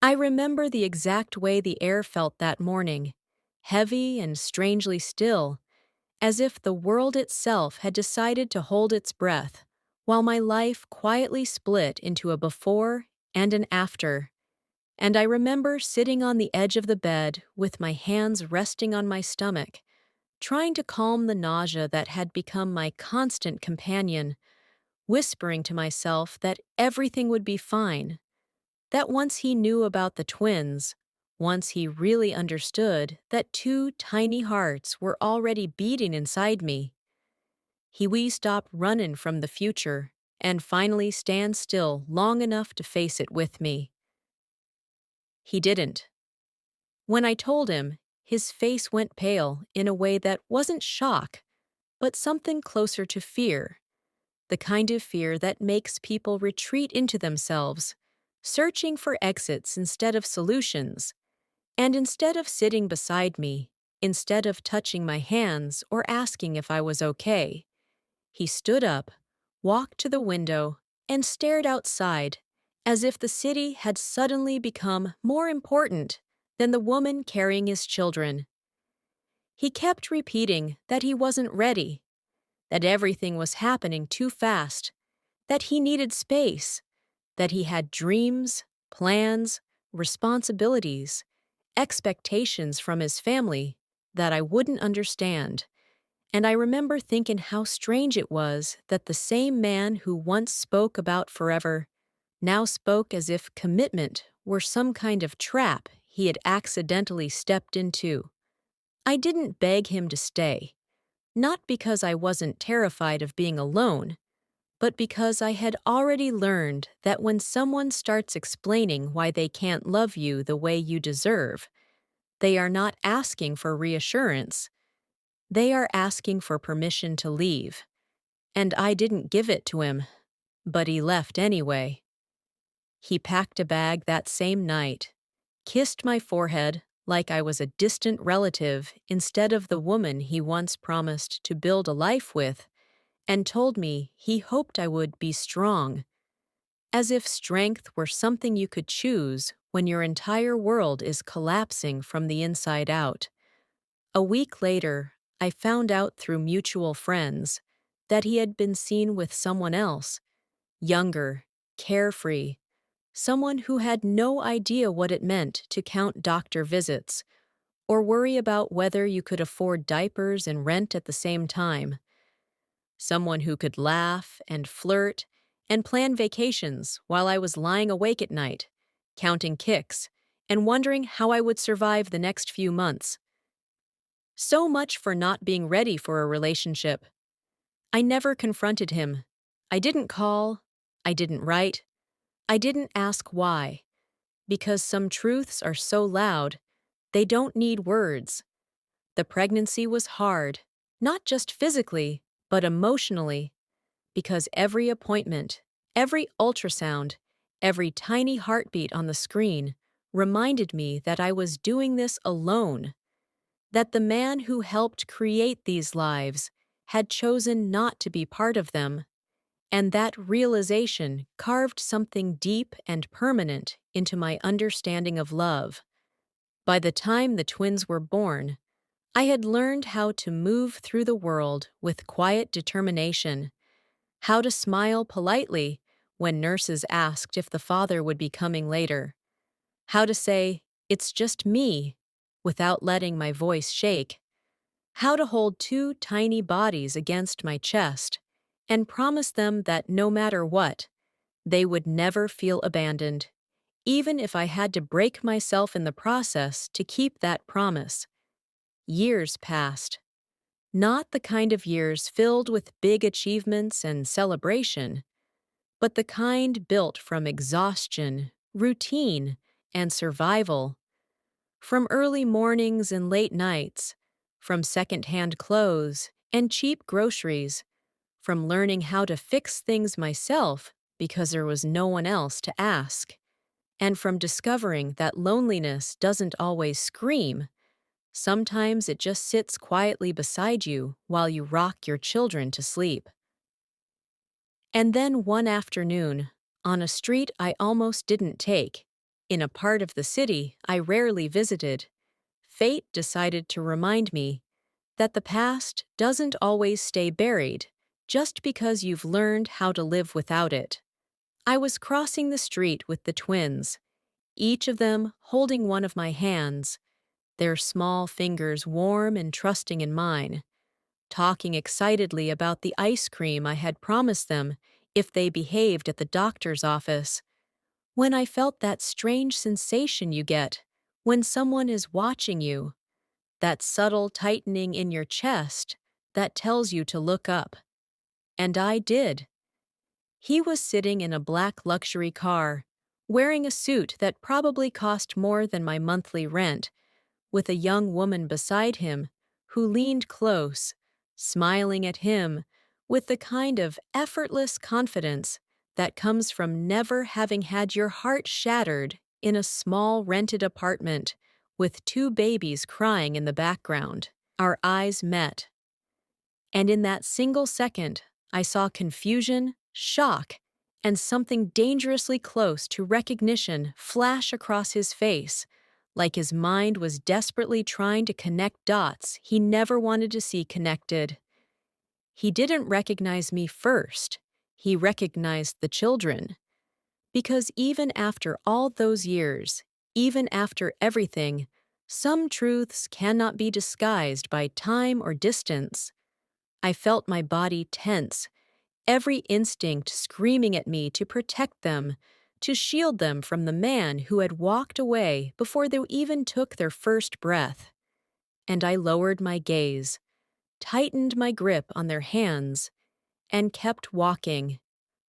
I remember the exact way the air felt that morning, heavy and strangely still, as if the world itself had decided to hold its breath, while my life quietly split into a before and an after. And I remember sitting on the edge of the bed with my hands resting on my stomach, trying to calm the nausea that had become my constant companion, whispering to myself that everything would be fine, that once he knew about the twins, once he really understood that two tiny hearts were already beating inside me, he we stop running from the future and finally stand still long enough to face it with me. He didn't. When I told him, his face went pale in a way that wasn't shock, but something closer to fear, the kind of fear that makes people retreat into themselves, searching for exits instead of solutions. And instead of sitting beside me, instead of touching my hands or asking if I was okay, he stood up, walked to the window, and stared outside, as if the city had suddenly become more important than the woman carrying his children. He kept repeating that he wasn't ready, that everything was happening too fast, that he needed space, that he had dreams, plans, responsibilities, expectations from his family that I wouldn't understand. And I remember thinking how strange it was that the same man who once spoke about forever now spoke as if commitment were some kind of trap he had accidentally stepped into. I didn't beg him to stay, not because I wasn't terrified of being alone, but because I had already learned that when someone starts explaining why they can't love you the way you deserve, they are not asking for reassurance. They are asking for permission to leave. And I didn't give it to him, but he left anyway. He packed a bag that same night, kissed my forehead like I was a distant relative instead of the woman he once promised to build a life with, and told me he hoped I would be strong, as if strength were something you could choose when your entire world is collapsing from the inside out. A week later, I found out through mutual friends that he had been seen with someone else, younger, carefree, someone who had no idea what it meant to count doctor visits or worry about whether you could afford diapers and rent at the same time. Someone who could laugh and flirt and plan vacations while I was lying awake at night, counting kicks, and wondering how I would survive the next few months. So much for not being ready for a relationship. I never confronted him. I didn't call. I didn't write. I didn't ask why. Because some truths are so loud, they don't need words. The pregnancy was hard, not just physically, but emotionally, because every appointment, every ultrasound, every tiny heartbeat on the screen reminded me that I was doing this alone, that the man who helped create these lives had chosen not to be part of them, and that realization carved something deep and permanent into my understanding of love. By the time the twins were born, I had learned how to move through the world with quiet determination, how to smile politely when nurses asked if the father would be coming later, how to say, "It's just me," without letting my voice shake, how to hold two tiny bodies against my chest and promise them that no matter what, they would never feel abandoned, even if I had to break myself in the process to keep that promise. Years passed. Not the kind of years filled with big achievements and celebration, but the kind built from exhaustion, routine, and survival. From early mornings and late nights, from second-hand clothes and cheap groceries, from learning how to fix things myself because there was no one else to ask, and from discovering that loneliness doesn't always scream. Sometimes it just sits quietly beside you while you rock your children to sleep. And then one afternoon, on a street I almost didn't take, in a part of the city I rarely visited. Fate decided to remind me that the past doesn't always stay buried just because you've learned how to live without it. I was crossing the street with the twins, each of them holding one of my hands, their small fingers warm and trusting in mine, talking excitedly about the ice cream I had promised them if they behaved at the doctor's office. When I felt that strange sensation you get when someone is watching you, that subtle tightening in your chest that tells you to look up. And I did. He was sitting in a black luxury car, wearing a suit that probably cost more than my monthly rent, with a young woman beside him who leaned close, smiling at him with the kind of effortless confidence that comes from never having had your heart shattered in a small rented apartment with two babies crying in the background. Our eyes met, and in that single second, I saw confusion, shock, and something dangerously close to recognition flash across his face, like his mind was desperately trying to connect dots he never wanted to see connected. He didn't recognize me first. He recognized the children. Because even after all those years, even after everything, some truths cannot be disguised by time or distance. I felt my body tense, every instinct screaming at me to protect them, to shield them from the man who had walked away before they even took their first breath. And I lowered my gaze, tightened my grip on their hands, and kept walking,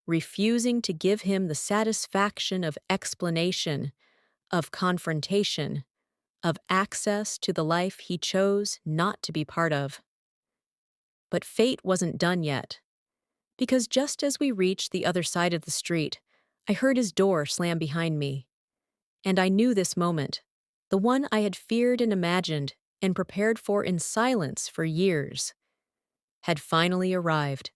refusing to give him the satisfaction of explanation, of confrontation, of access to the life he chose not to be part of. But fate wasn't done yet, because just as we reached the other side of the street, I heard his door slam behind me. And I knew this moment, the one I had feared and imagined and prepared for in silence for years, had finally arrived.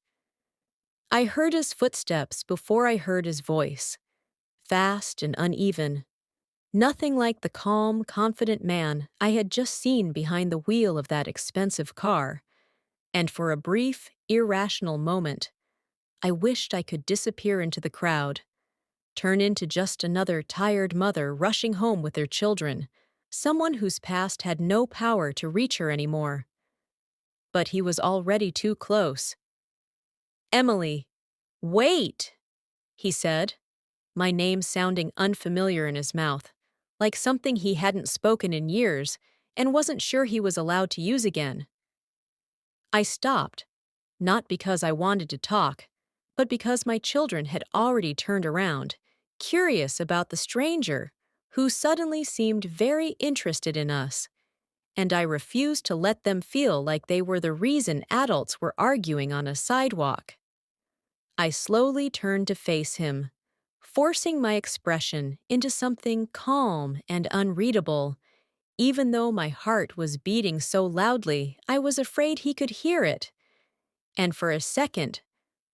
I heard his footsteps before I heard his voice, fast and uneven, nothing like the calm, confident man I had just seen behind the wheel of that expensive car, and for a brief, irrational moment, I wished I could disappear into the crowd, turn into just another tired mother rushing home with their children, someone whose past had no power to reach her anymore. But he was already too close. "Emily, wait!" he said, my name sounding unfamiliar in his mouth, like something he hadn't spoken in years and wasn't sure he was allowed to use again. I stopped, not because I wanted to talk, but because my children had already turned around, curious about the stranger, who suddenly seemed very interested in us, and I refused to let them feel like they were the reason adults were arguing on a sidewalk. I slowly turned to face him, forcing my expression into something calm and unreadable, even though my heart was beating so loudly I was afraid he could hear it. And for a second,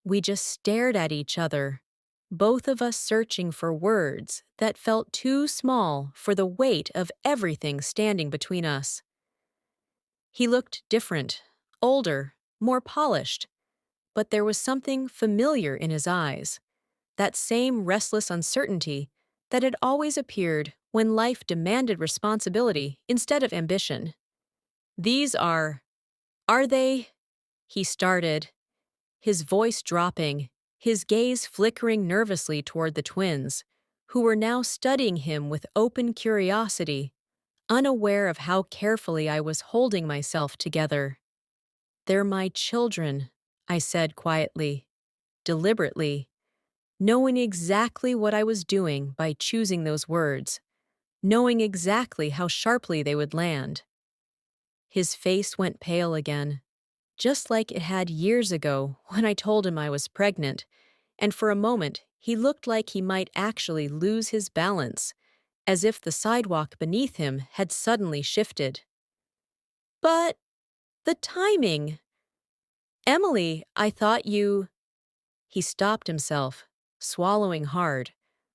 we just stared at each other, both of us searching for words that felt too small for the weight of everything standing between us. He looked different, older, more polished, but there was something familiar in his eyes, that same restless uncertainty that had always appeared when life demanded responsibility instead of ambition. "These are they?" he started, his voice dropping, his gaze flickering nervously toward the twins, who were now studying him with open curiosity, unaware of how carefully I was holding myself together. "They're my children," I said quietly, deliberately, knowing exactly what I was doing by choosing those words, knowing exactly how sharply they would land. His face went pale again, just like it had years ago when I told him I was pregnant, and for a moment he looked like he might actually lose his balance, as if the sidewalk beneath him had suddenly shifted. "But the timing! Emily, I thought you—" He stopped himself, swallowing hard,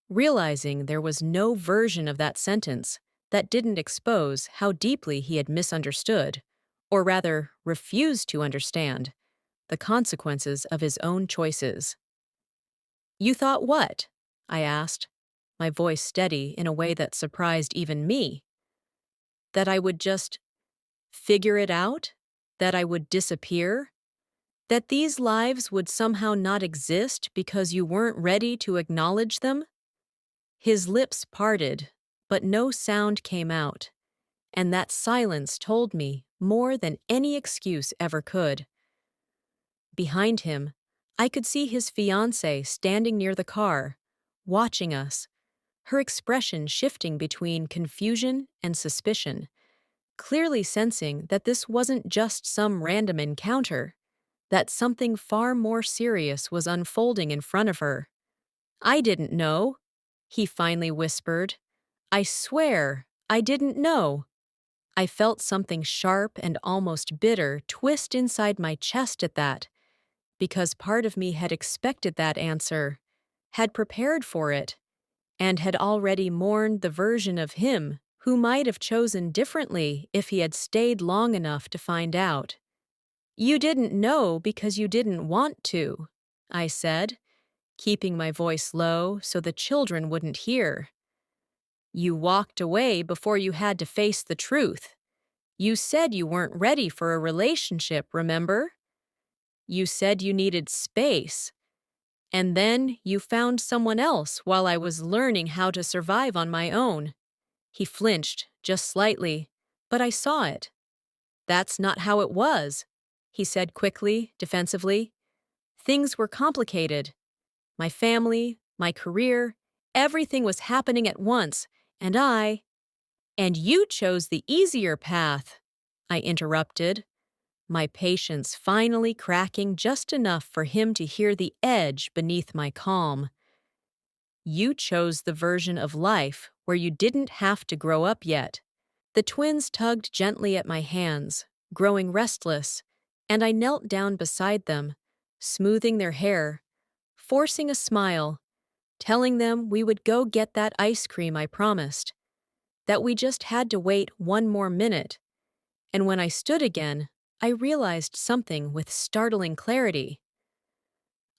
realizing there was no version of that sentence that didn't expose how deeply he had misunderstood, or rather, refused to understand, the consequences of his own choices. You thought what? I asked, my voice steady in a way that surprised even me. That I would just figure it out? That I would disappear? That these lives would somehow not exist because you weren't ready to acknowledge them? His lips parted, but no sound came out, and that silence told me more than any excuse ever could. Behind him, I could see his fiancée standing near the car, watching us, her expression shifting between confusion and suspicion, clearly sensing that this wasn't just some random encounter, that something far more serious was unfolding in front of her. I didn't know, he finally whispered. I swear, I didn't know. I felt something sharp and almost bitter twist inside my chest at that, because part of me had expected that answer, had prepared for it, and had already mourned the version of him who might have chosen differently if he had stayed long enough to find out. You didn't know because you didn't want to, I said, keeping my voice low so the children wouldn't hear. You walked away before you had to face the truth. You said you weren't ready for a relationship, remember? You said you needed space. And then you found someone else while I was learning how to survive on my own. He flinched, just slightly, but I saw it. That's not how it was, he said quickly, defensively. Things were complicated. My family, my career, everything was happening at once, and you chose the easier path, I interrupted, my patience finally cracking just enough for him to hear the edge beneath my calm. You chose the version of life where you didn't have to grow up yet. The twins tugged gently at my hands, growing restless, and I knelt down beside them, smoothing their hair, forcing a smile, telling them we would go get that ice cream I promised, that we just had to wait one more minute. And when I stood again, I realized something with startling clarity.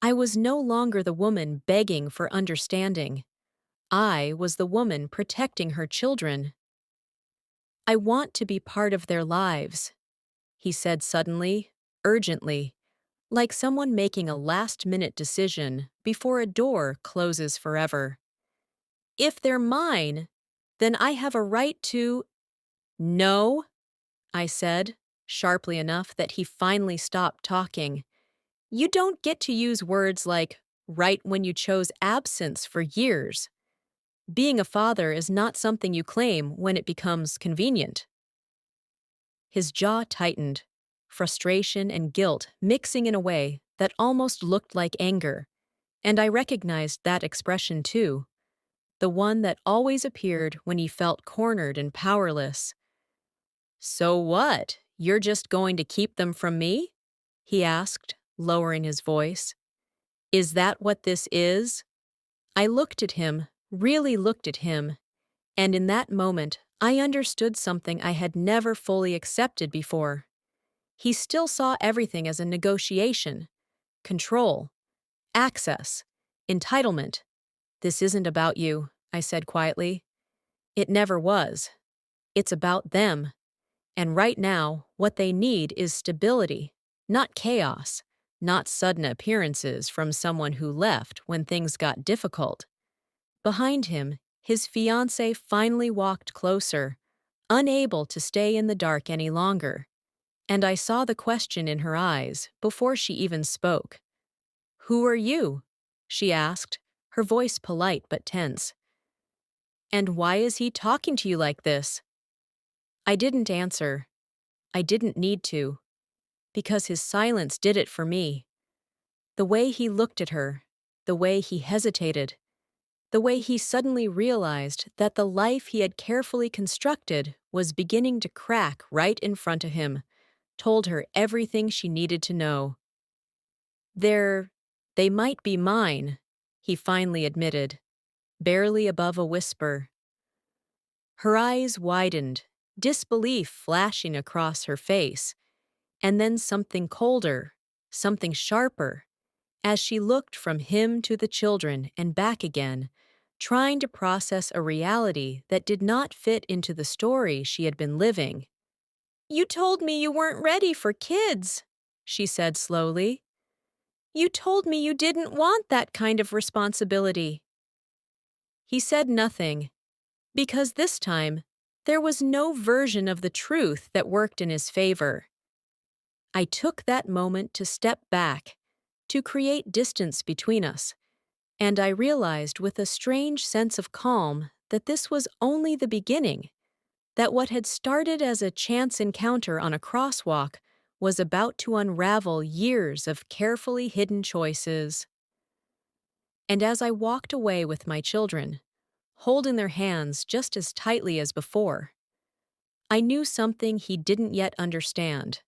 I was no longer the woman begging for understanding. I was the woman protecting her children. I want to be part of their lives, he said suddenly, urgently, like someone making a last-minute decision before a door closes forever. If they're mine, then I have a right to— No, I said, sharply enough that he finally stopped talking. You don't get to use words like right when you chose absence for years. Being a father is not something you claim when it becomes convenient. His jaw tightened, frustration and guilt mixing in a way that almost looked like anger, and I recognized that expression too, the one that always appeared when he felt cornered and powerless. So what? You're just going to keep them from me? He asked, lowering his voice. Is that what this is? I looked at him, really looked at him, and in that moment, I understood something I had never fully accepted before. He still saw everything as a negotiation, control, access, entitlement. This isn't about you, I said quietly. It never was. It's about them. And right now, what they need is stability, not chaos, not sudden appearances from someone who left when things got difficult. Behind him, his fiancée finally walked closer, unable to stay in the dark any longer, and I saw the question in her eyes before she even spoke. Who are you? She asked, her voice polite but tense. And why is he talking to you like this? I didn't answer. I didn't need to, because his silence did it for me. The way he looked at her, the way he hesitated, the way he suddenly realized that the life he had carefully constructed was beginning to crack right in front of him, told her everything she needed to know. They might be mine, he finally admitted. barely above a whisper. Her eyes widened, disbelief flashing across her face, and then something colder, something sharper, as she looked from him to the children and back again, trying to process a reality that did not fit into the story she had been living. "You told me you weren't ready for kids," she said slowly. "You told me you didn't want that kind of responsibility." He said nothing, because this time, there was no version of the truth that worked in his favor. I took that moment to step back, to create distance between us, and I realized with a strange sense of calm that this was only the beginning, that what had started as a chance encounter on a crosswalk was about to unravel years of carefully hidden choices. And as I walked away with my children, holding their hands just as tightly as before, I knew something he didn't yet understand.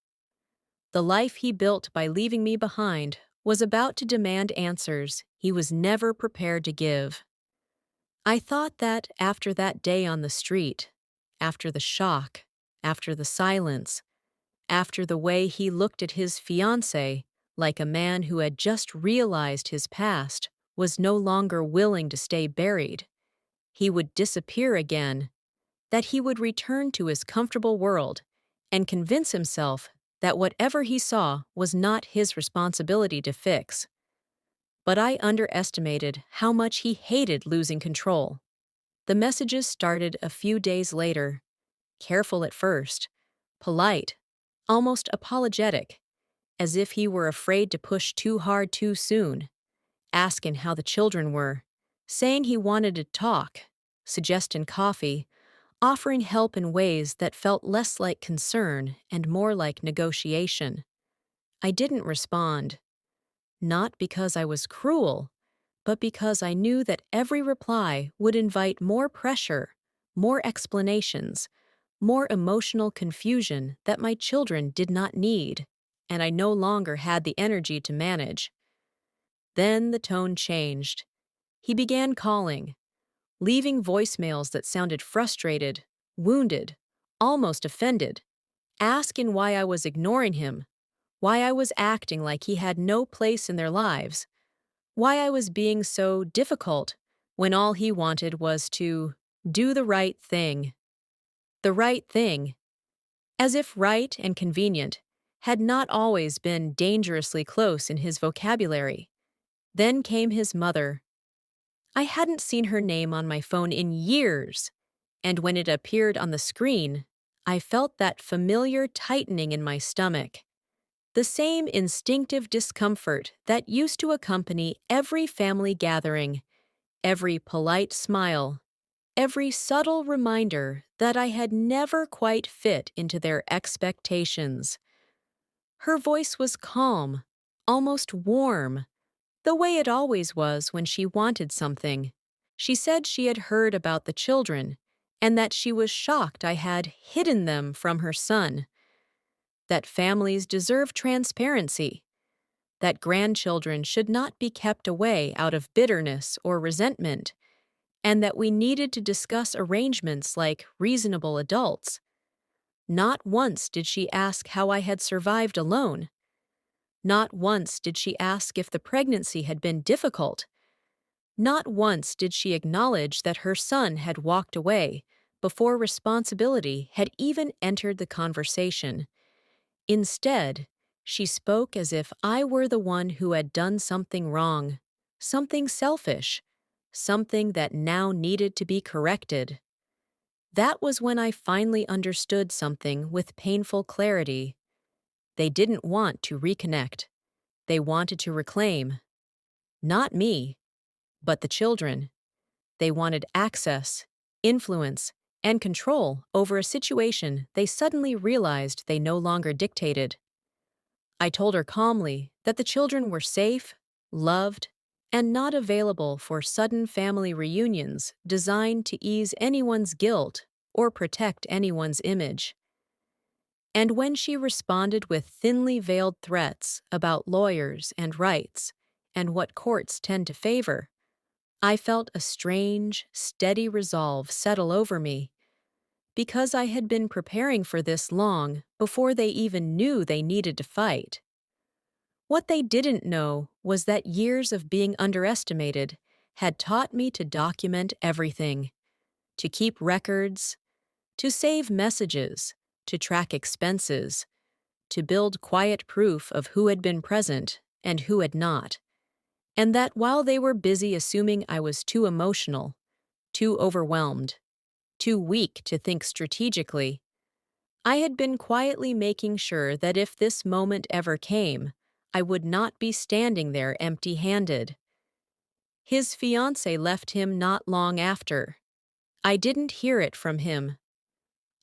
The life he built by leaving me behind was about to demand answers he was never prepared to give. I thought that after that day on the street, after the shock, after the silence, after the way he looked at his fiancée like a man who had just realized his past was no longer willing to stay buried, he would disappear again, that he would return to his comfortable world and convince himself that whatever he saw was not his responsibility to fix. But I underestimated how much he hated losing control. The messages started a few days later, careful at first, polite, almost apologetic, as if he were afraid to push too hard too soon, asking how the children were, saying he wanted to talk, suggesting coffee, offering help in ways that felt less like concern and more like negotiation. I didn't respond, not because I was cruel, but because I knew that every reply would invite more pressure, more explanations, more emotional confusion that my children did not need, and I no longer had the energy to manage. Then the tone changed. He began calling, leaving voicemails that sounded frustrated, wounded, almost offended, asking why I was ignoring him, why I was acting like he had no place in their lives, why I was being so difficult when all he wanted was to do the right thing. The right thing, as if right and convenient had not always been dangerously close in his vocabulary. Then came his mother. I hadn't seen her name on my phone in years, and when it appeared on the screen, I felt that familiar tightening in my stomach. The same instinctive discomfort that used to accompany every family gathering, every polite smile, every subtle reminder that I had never quite fit into their expectations. Her voice was calm, almost warm, the way it always was when she wanted something. She said she had heard about the children, and that she was shocked I had hidden them from her son, that families deserve transparency, that grandchildren should not be kept away out of bitterness or resentment, and that we needed to discuss arrangements like reasonable adults. Not once did she ask how I had survived alone. Not once did she ask if the pregnancy had been difficult. Not once did she acknowledge that her son had walked away before responsibility had even entered the conversation. Instead, she spoke as if I were the one who had done something wrong, something selfish, something that now needed to be corrected. That was when I finally understood something with painful clarity. They didn't want to reconnect. They wanted to reclaim. Not me, but the children. They wanted access, influence, and control over a situation they suddenly realized they no longer dictated. I told her calmly that the children were safe, loved, and not available for sudden family reunions designed to ease anyone's guilt or protect anyone's image. And when she responded with thinly veiled threats about lawyers and rights and what courts tend to favor, I felt a strange, steady resolve settle over me, because I had been preparing for this long before they even knew they needed to fight. What they didn't know was that years of being underestimated had taught me to document everything, to keep records, to save messages, to track expenses, to build quiet proof of who had been present and who had not, and that while they were busy assuming I was too emotional, too overwhelmed, too weak to think strategically, I had been quietly making sure that if this moment ever came, I would not be standing there empty-handed. His fiancée left him not long after. I didn't hear it from him.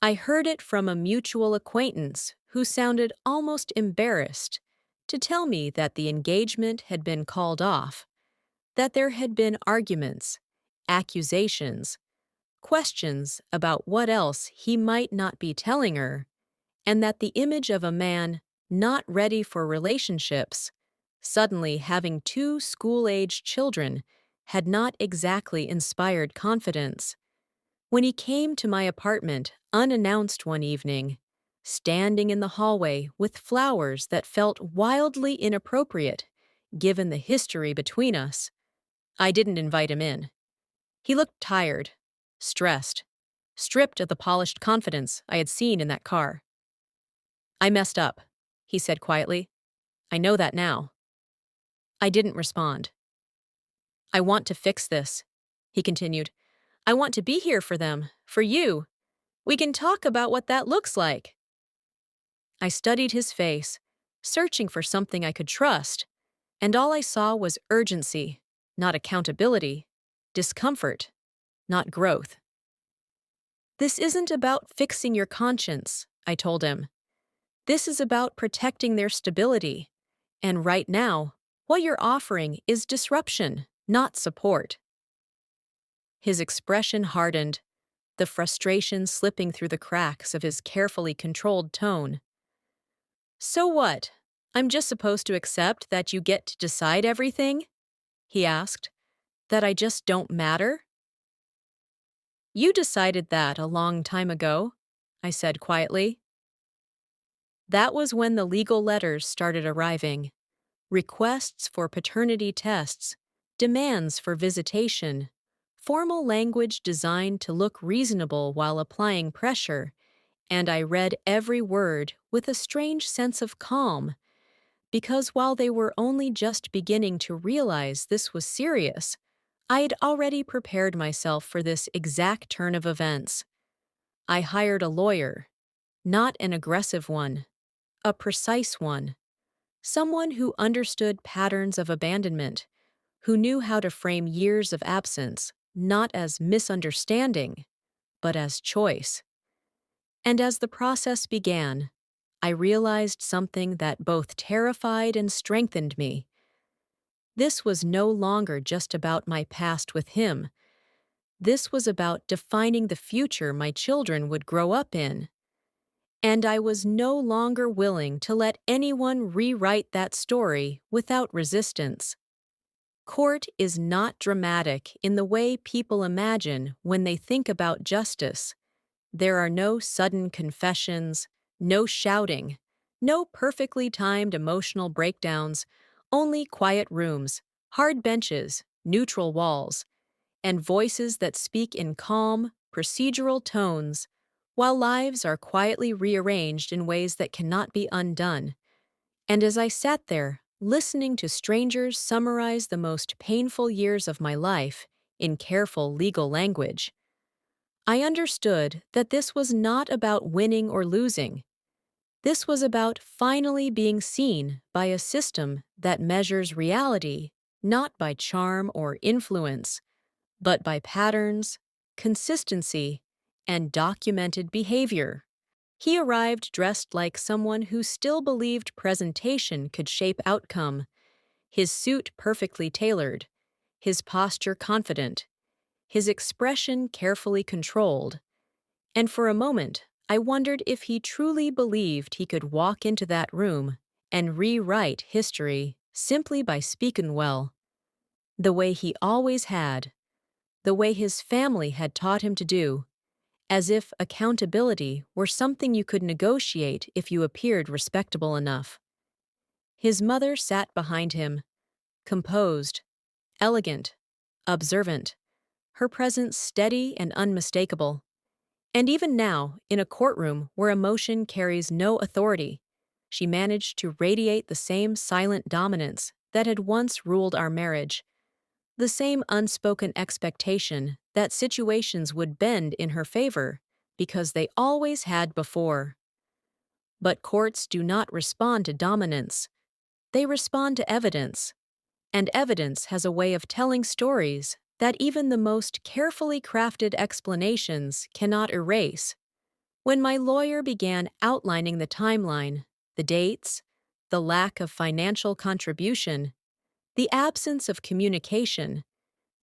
I heard it from a mutual acquaintance who sounded almost embarrassed to tell me that the engagement had been called off, that there had been arguments, accusations, questions about what else he might not be telling her, and that the image of a man not ready for relationships, suddenly having two school-aged children, had not exactly inspired confidence. When he came to my apartment unannounced one evening, standing in the hallway with flowers that felt wildly inappropriate, given the history between us, I didn't invite him in. He looked tired, stressed, stripped of the polished confidence I had seen in that car. "I messed up," he said quietly. "I know that now." I didn't respond. "I want to fix this," he continued. "I want to be here for them, for you. We can talk about what that looks like." I studied his face, searching for something I could trust, and all I saw was urgency, not accountability, discomfort, not growth. "This isn't about fixing your conscience," I told him. "This is about protecting their stability. And right now, what you're offering is disruption, not support." His expression hardened, the frustration slipping through the cracks of his carefully controlled tone. "So what? I'm just supposed to accept that you get to decide everything?" he asked. "That I just don't matter?" "You decided that a long time ago," I said quietly. That was when the legal letters started arriving. Requests for paternity tests, demands for visitation, formal language designed to look reasonable while applying pressure, and I read every word with a strange sense of calm, because while they were only just beginning to realize this was serious, I had already prepared myself for this exact turn of events. I hired a lawyer, not an aggressive one, a precise one, someone who understood patterns of abandonment, who knew how to frame years of absence not as misunderstanding, but as choice. And as the process began, I realized something that both terrified and strengthened me. This was no longer just about my past with him. This was about defining the future my children would grow up in. And I was no longer willing to let anyone rewrite that story without resistance. Court is not dramatic in the way people imagine when they think about justice. There are no sudden confessions, no shouting, no perfectly timed emotional breakdowns, only quiet rooms, hard benches, neutral walls, and voices that speak in calm, procedural tones, while lives are quietly rearranged in ways that cannot be undone. And as I sat there, listening to strangers summarize the most painful years of my life in careful legal language, I understood that this was not about winning or losing. This was about finally being seen by a system that measures reality not by charm or influence, but by patterns, consistency, and documented behavior. He arrived dressed like someone who still believed presentation could shape outcome, his suit perfectly tailored, his posture confident, his expression carefully controlled. And for a moment, I wondered if he truly believed he could walk into that room and rewrite history simply by speaking well, the way he always had, the way his family had taught him to do, as if accountability were something you could negotiate if you appeared respectable enough. His mother sat behind him, composed, elegant, observant, her presence steady and unmistakable. And even now, in a courtroom where emotion carries no authority, she managed to radiate the same silent dominance that had once ruled our marriage, the same unspoken expectation that situations would bend in her favor because they always had before. But courts do not respond to dominance, they respond to evidence, and evidence has a way of telling stories that even the most carefully crafted explanations cannot erase. When my lawyer began outlining the timeline, the dates, the lack of financial contribution, the absence of communication,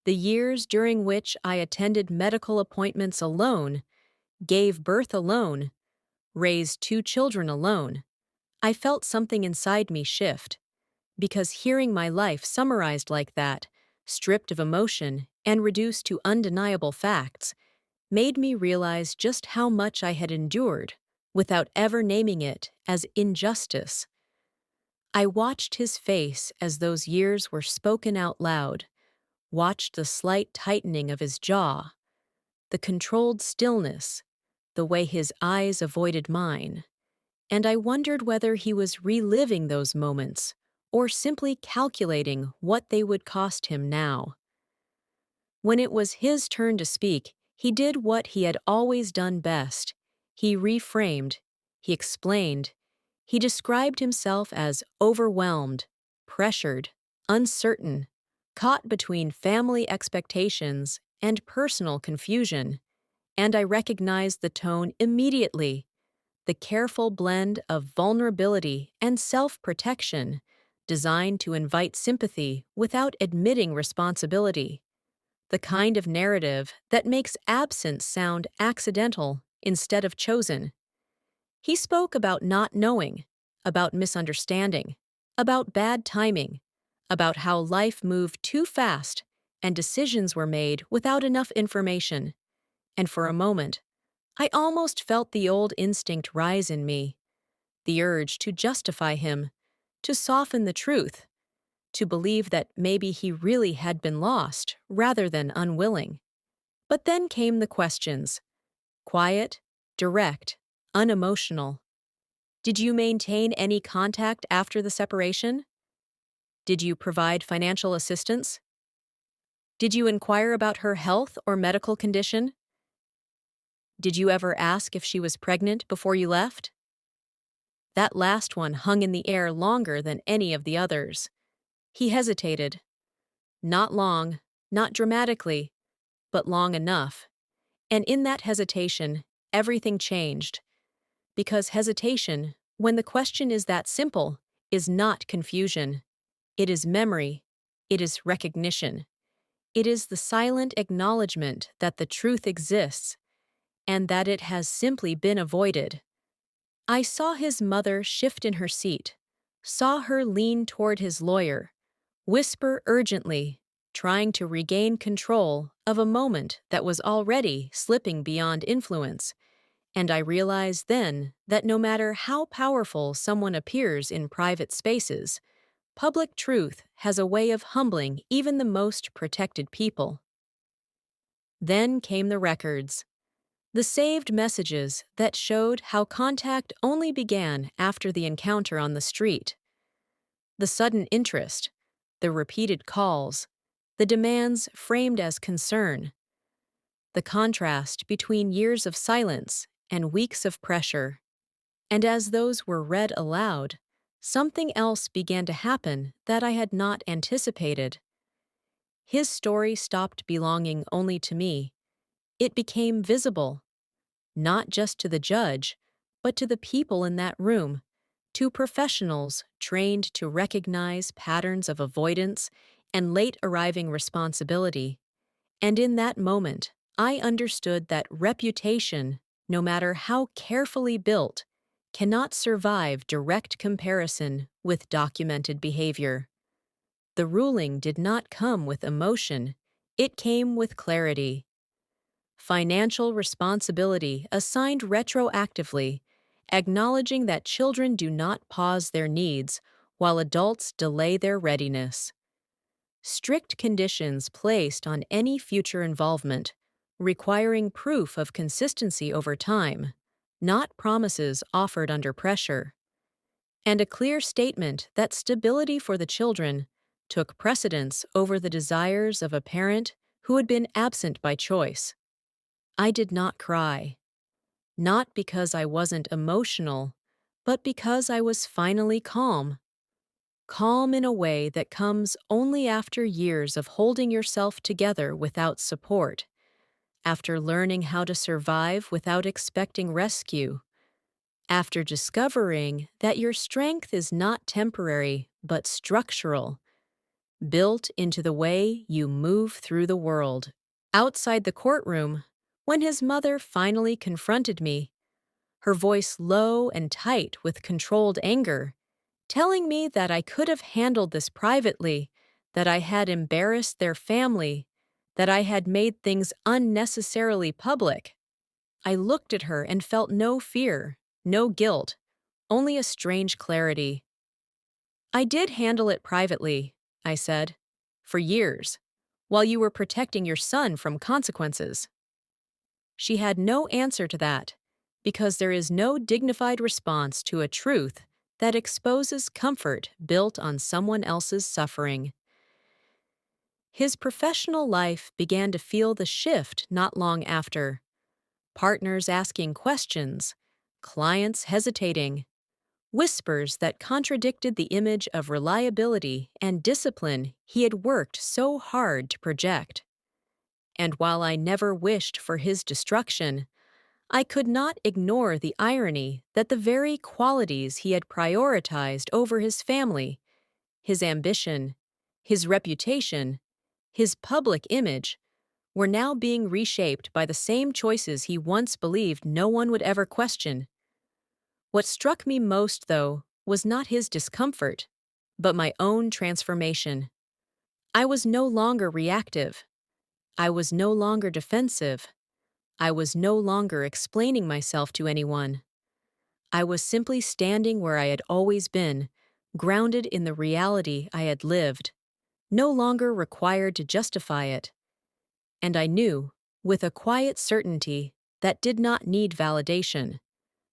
the years during which I attended medical appointments alone, gave birth alone, raised 2 children alone, I felt something inside me shift, because hearing my life summarized like that, stripped of emotion and reduced to undeniable facts, made me realize just how much I had endured without ever naming it as injustice. I watched his face as those years were spoken out loud, watched the slight tightening of his jaw, the controlled stillness, the way his eyes avoided mine, and I wondered whether he was reliving those moments or simply calculating what they would cost him now. When it was his turn to speak, he did what he had always done best. He reframed, he explained, he described himself as overwhelmed, pressured, uncertain, caught between family expectations and personal confusion, and I recognized the tone immediately, the careful blend of vulnerability and self-protection, designed to invite sympathy without admitting responsibility, the kind of narrative that makes absence sound accidental instead of chosen. He spoke about not knowing, about misunderstanding, about bad timing, about how life moved too fast and decisions were made without enough information. And for a moment, I almost felt the old instinct rise in me, the urge to justify him, to soften the truth, to believe that maybe he really had been lost rather than unwilling. But then came the questions. Quiet, direct, unemotional. Did you maintain any contact after the separation? Did you provide financial assistance? Did you inquire about her health or medical condition? Did you ever ask if she was pregnant before you left? That last one hung in the air longer than any of the others. He hesitated. Not long, not dramatically, but long enough. And in that hesitation, everything changed. Because hesitation, when the question is that simple, is not confusion. It is memory. It is recognition. It is the silent acknowledgement that the truth exists and that it has simply been avoided. I saw his mother shift in her seat, saw her lean toward his lawyer, whisper urgently, trying to regain control of a moment that was already slipping beyond influence, and I realized then that no matter how powerful someone appears in private spaces, public truth has a way of humbling even the most protected people. Then came the records. The saved messages that showed how contact only began after the encounter on the street. The sudden interest, the repeated calls, the demands framed as concern. The contrast between years of silence and weeks of pressure. And as those were read aloud, something else began to happen that I had not anticipated. His story stopped belonging only to me. It became visible, not just to the judge, but to the people in that room, to professionals trained to recognize patterns of avoidance and late arriving responsibility. And in that moment, I understood that reputation, no matter how carefully built, cannot survive direct comparison with documented behavior. The ruling did not come with emotion, It came with clarity. Financial responsibility assigned retroactively, acknowledging that children do not pause their needs while adults delay their readiness. Strict conditions placed on any future involvement, requiring proof of consistency over time, not promises offered under pressure. And a clear statement that stability for the children took precedence over the desires of a parent who had been absent by choice. I did not cry, not because I wasn't emotional, but because I was finally calm. Calm in a way that comes only after years of holding yourself together without support, after learning how to survive without expecting rescue, after discovering that your strength is not temporary but structural, built into the way you move through the world. Outside the courtroom, when his mother finally confronted me, her voice low and tight with controlled anger, telling me that I could have handled this privately, that I had embarrassed their family, that I had made things unnecessarily public. I looked at her and felt no fear, no guilt, only a strange clarity. I did handle it privately, I said, for years, while you were protecting your son from consequences. She had no answer to that, because there is no dignified response to a truth that exposes comfort built on someone else's suffering. His professional life began to feel the shift not long after. Partners asking questions, clients hesitating, whispers that contradicted the image of reliability and discipline he had worked so hard to project. And while I never wished for his destruction, I could not ignore the irony that the very qualities he had prioritized over his family, his ambition, his reputation, his public image, were now being reshaped by the same choices he once believed no one would ever question. What struck me most, though, was not his discomfort, but my own transformation. I was no longer reactive. I was no longer defensive. I was no longer explaining myself to anyone. I was simply standing where I had always been, grounded in the reality I had lived, no longer required to justify it. And I knew, with a quiet certainty that did not need validation,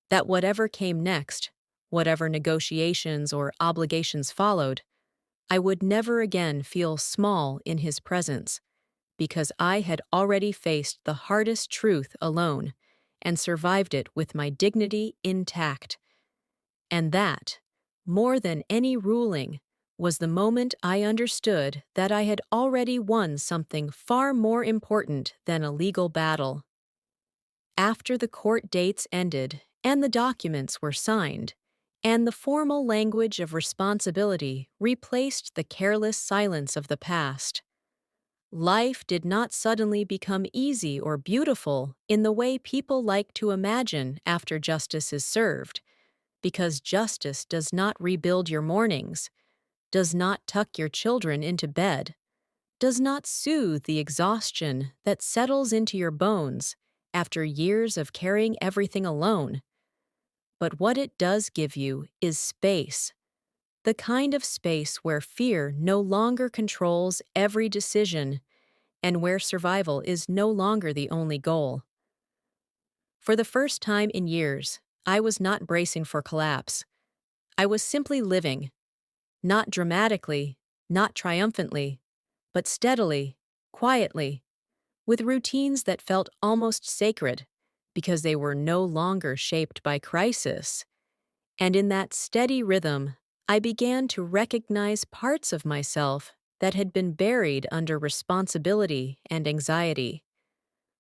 that whatever came next, whatever negotiations or obligations followed, I would never again feel small in his presence, because I had already faced the hardest truth alone and survived it with my dignity intact. And that, more than any ruling, was the moment I understood that I had already won something far more important than a legal battle. After the court dates ended and the documents were signed, and the formal language of responsibility replaced the careless silence of the past, life did not suddenly become easy or beautiful in the way people like to imagine after justice is served, because justice does not rebuild your mornings, does not tuck your children into bed, does not soothe the exhaustion that settles into your bones after years of carrying everything alone. But what it does give you is space, the kind of space where fear no longer controls every decision and where survival is no longer the only goal. For the first time in years, I was not bracing for collapse. I was simply living, not dramatically, not triumphantly, but steadily, quietly, with routines that felt almost sacred because they were no longer shaped by crisis. And in that steady rhythm, I began to recognize parts of myself that had been buried under responsibility and anxiety.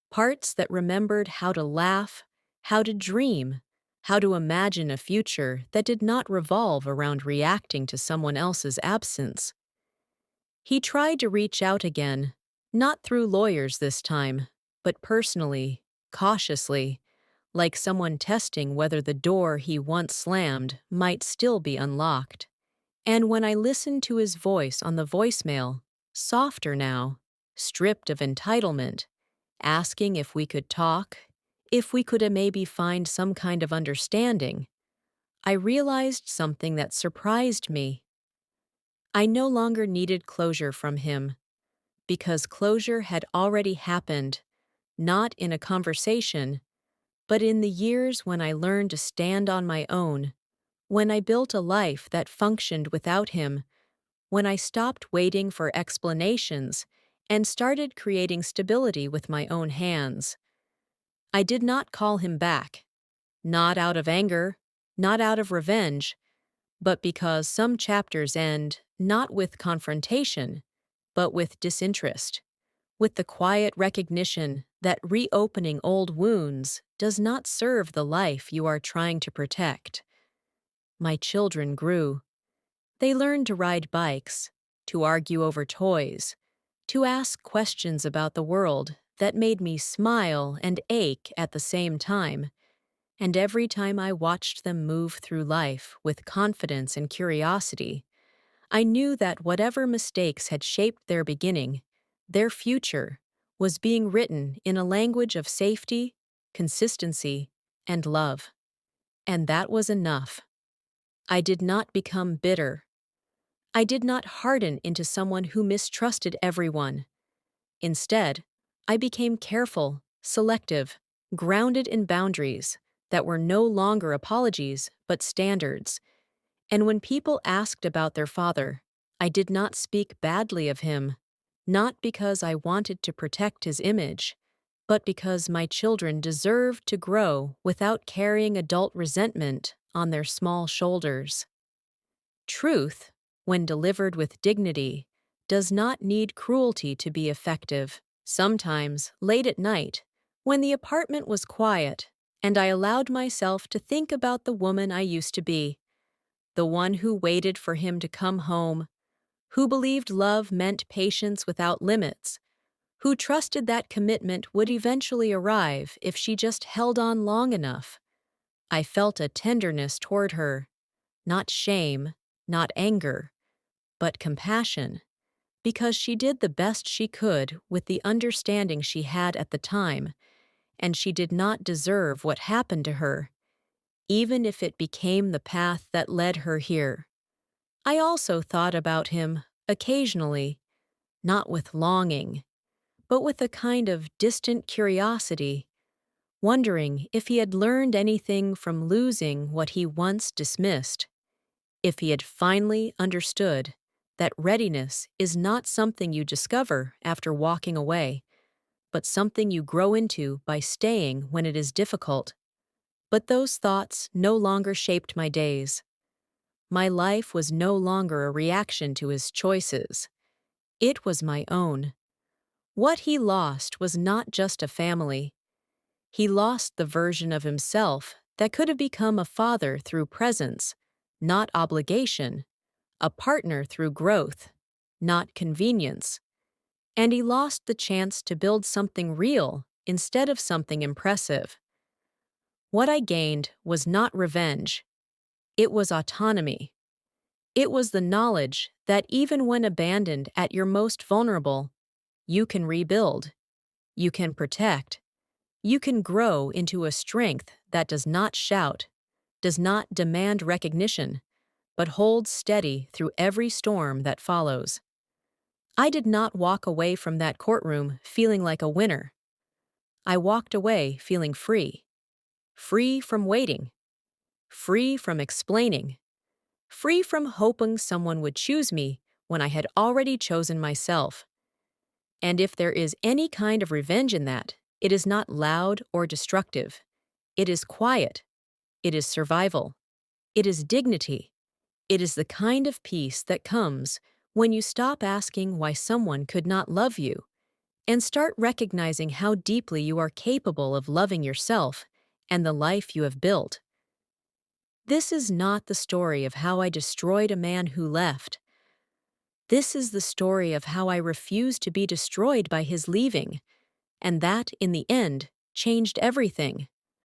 Parts that remembered how to laugh, how to dream, how to imagine a future that did not revolve around reacting to someone else's absence. He tried to reach out again, not through lawyers this time, but personally, cautiously, like someone testing whether the door he once slammed might still be unlocked. And when I listened to his voice on the voicemail, softer now, stripped of entitlement, asking if we could talk, if we could maybe find some kind of understanding, I realized something that surprised me. I no longer needed closure from him, because closure had already happened, not in a conversation, but in the years when I learned to stand on my own, when I built a life that functioned without him, when I stopped waiting for explanations and started creating stability with my own hands. I did not call him back, not out of anger, not out of revenge, but because some chapters end not with confrontation, but with disinterest, with the quiet recognition that reopening old wounds does not serve the life you are trying to protect. My children grew. They learned to ride bikes, to argue over toys, to ask questions about the world that made me smile and ache at the same time. And every time I watched them move through life with confidence and curiosity, I knew that whatever mistakes had shaped their beginning, their future, was being written in a language of safety, consistency, and love. And that was enough. I did not become bitter. I did not harden into someone who mistrusted everyone. Instead, I became careful, selective, grounded in boundaries that were no longer apologies but standards. And when people asked about their father, I did not speak badly of him, not because I wanted to protect his image, but because my children deserved to grow without carrying adult resentment on their small shoulders. Truth, when delivered with dignity, does not need cruelty to be effective. Sometimes, late at night, when the apartment was quiet and I allowed myself to think about the woman I used to be, the one who waited for him to come home, who believed love meant patience without limits, who trusted that commitment would eventually arrive if she just held on long enough. I felt a tenderness toward her, not shame, not anger, but compassion, because she did the best she could with the understanding she had at the time, and she did not deserve what happened to her, even if it became the path that led her here. I also thought about him, occasionally, not with longing, but with a kind of distant curiosity, wondering if he had learned anything from losing what he once dismissed, if he had finally understood that readiness is not something you discover after walking away, but something you grow into by staying when it is difficult. But those thoughts no longer shaped my days. My life was no longer a reaction to his choices. It was my own. What he lost was not just a family. He lost the version of himself that could have become a father through presence, not obligation, a partner through growth, not convenience. And he lost the chance to build something real instead of something impressive. What I gained was not revenge. It was autonomy. It was the knowledge that even when abandoned at your most vulnerable, you can rebuild, you can protect, you can grow into a strength that does not shout, does not demand recognition, but holds steady through every storm that follows. I did not walk away from that courtroom feeling like a winner. I walked away feeling free. Free from waiting. Free from explaining. Free from hoping someone would choose me when I had already chosen myself. And if there is any kind of revenge in that, it is not loud or destructive. It is quiet. It is survival. It is dignity. It is the kind of peace that comes when you stop asking why someone could not love you and start recognizing how deeply you are capable of loving yourself and the life you have built. This is not the story of how I destroyed a man who left. This is the story of how I refused to be destroyed by his leaving, and that, in the end, changed everything.